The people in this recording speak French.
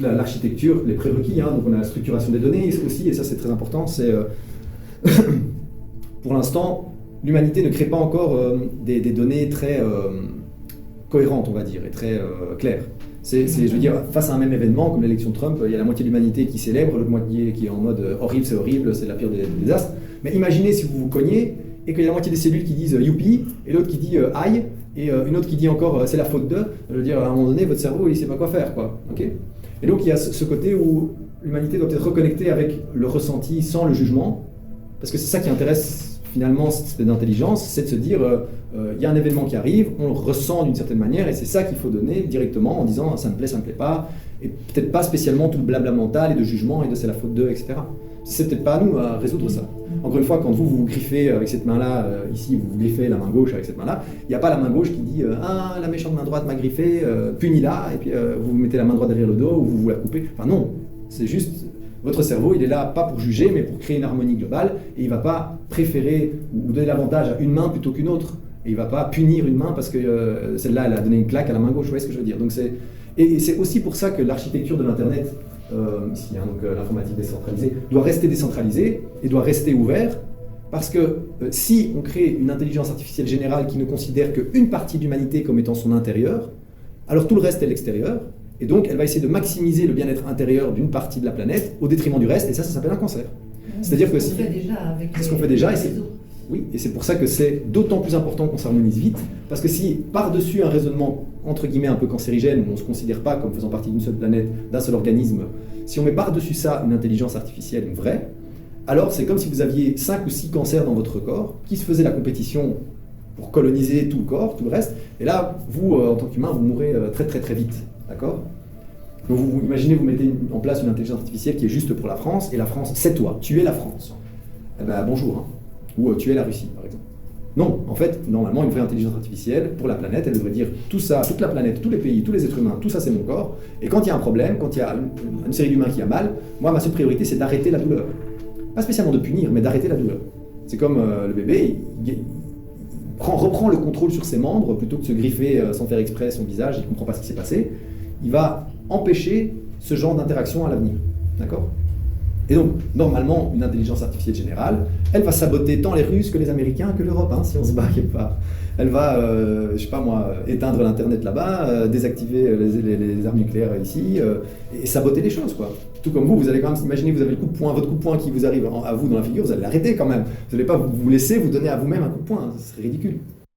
l'architecture, les prérequis, hein, donc on a la structuration des données aussi, et ça c'est très important, c'est pour l'instant, l'humanité ne crée pas encore des données très cohérentes, on va dire, et très claires. Je veux dire, face à un même événement, comme l'élection de Trump, il y a la moitié de l'humanité qui célèbre, l'autre moitié qui est en mode horrible, c'est la pire des désastres. Mais imaginez si vous vous cognez, et qu'il y a la moitié des cellules qui disent youpi, et l'autre qui dit aïe, et une autre qui dit encore c'est la faute de. Je veux dire, à un moment donné, votre cerveau, il ne sait pas quoi faire, quoi. Okay, et donc il y a ce côté où l'humanité doit être reconnectée avec le ressenti sans le jugement, parce que c'est ça qui intéresse finalement cette espèce d'intelligence, c'est de se dire il y a un événement qui arrive, on le ressent d'une certaine manière, et c'est ça qu'il faut donner directement en disant ça me plaît pas, et peut-être pas spécialement tout le blabla mental et de jugement et de c'est la faute d'eux, etc. C'est peut-être pas à nous à résoudre ça. Encore une fois, quand vous griffez avec cette main-là, ici vous griffez la main gauche avec cette main-là, il n'y a pas la main gauche qui dit ah, la méchante main droite m'a griffé, punis-la, et puis vous mettez la main droite derrière le dos ou vous la coupez. Enfin non, c'est juste votre cerveau, il est là pas pour juger, mais pour créer une harmonie globale, et il ne va pas préférer ou donner l'avantage à une main plutôt qu'une autre. Et il ne va pas punir une main parce que celle-là, elle a donné une claque à la main gauche, vous voyez ce que je veux dire. Donc et c'est aussi pour ça que l'architecture de l'Internet, ici, hein, donc l'informatique décentralisée, doit rester décentralisée et doit rester ouverte, parce que si on crée une intelligence artificielle générale qui ne considère qu'une partie de l'humanité comme étant son intérieur, alors tout le reste est l'extérieur, et donc elle va essayer de maximiser le bien-être intérieur d'une partie de la planète au détriment du reste, et ça s'appelle un cancer. C'est-à-dire que si... C'est ce qu'on fait déjà, oui, et c'est pour ça que c'est d'autant plus important qu'on s'harmonise vite, parce que si par-dessus un raisonnement entre guillemets un peu cancérigène, où on ne se considère pas comme faisant partie d'une seule planète, d'un seul organisme, si on met par-dessus ça une intelligence artificielle vraie, alors c'est comme si vous aviez 5 ou 6 cancers dans votre corps qui se faisaient la compétition pour coloniser tout le corps, tout le reste, et là, vous, en tant qu'humain, vous mourrez très très très vite, d'accord ? Donc vous imaginez, vous mettez en place une intelligence artificielle qui est juste pour la France, et la France, c'est toi, tu es la France. Eh ben bonjour, hein. Ou tu es la Russie, par exemple. Non, en fait, normalement, une vraie intelligence artificielle, pour la planète, elle devrait dire tout ça, toute la planète, tous les pays, tous les êtres humains, tout ça c'est mon corps, et quand il y a un problème, quand il y a une série d'humains qui a mal, moi, ma seule priorité, c'est d'arrêter la douleur. Pas spécialement de punir, mais d'arrêter la douleur. C'est comme le bébé, il reprend le contrôle sur ses membres, plutôt que de se griffer sans faire exprès son visage, il ne comprend pas ce qui s'est passé, il va empêcher ce genre d'interaction à l'avenir. D'accord ? Et donc, normalement, une intelligence artificielle générale, elle va saboter tant les Russes que les Américains que l'Europe, hein, si on se bat quelque part. Elle va, je sais pas moi, éteindre l'Internet là-bas, désactiver les armes nucléaires ici, et saboter les choses, quoi. Tout comme vous allez quand même s'imaginer, vous avez le coup de poing, votre coup de poing qui vous arrive à vous dans la figure, vous allez l'arrêter quand même. Vous n'allez pas vous laisser vous donner à vous-même un coup de poing, ce serait ridicule.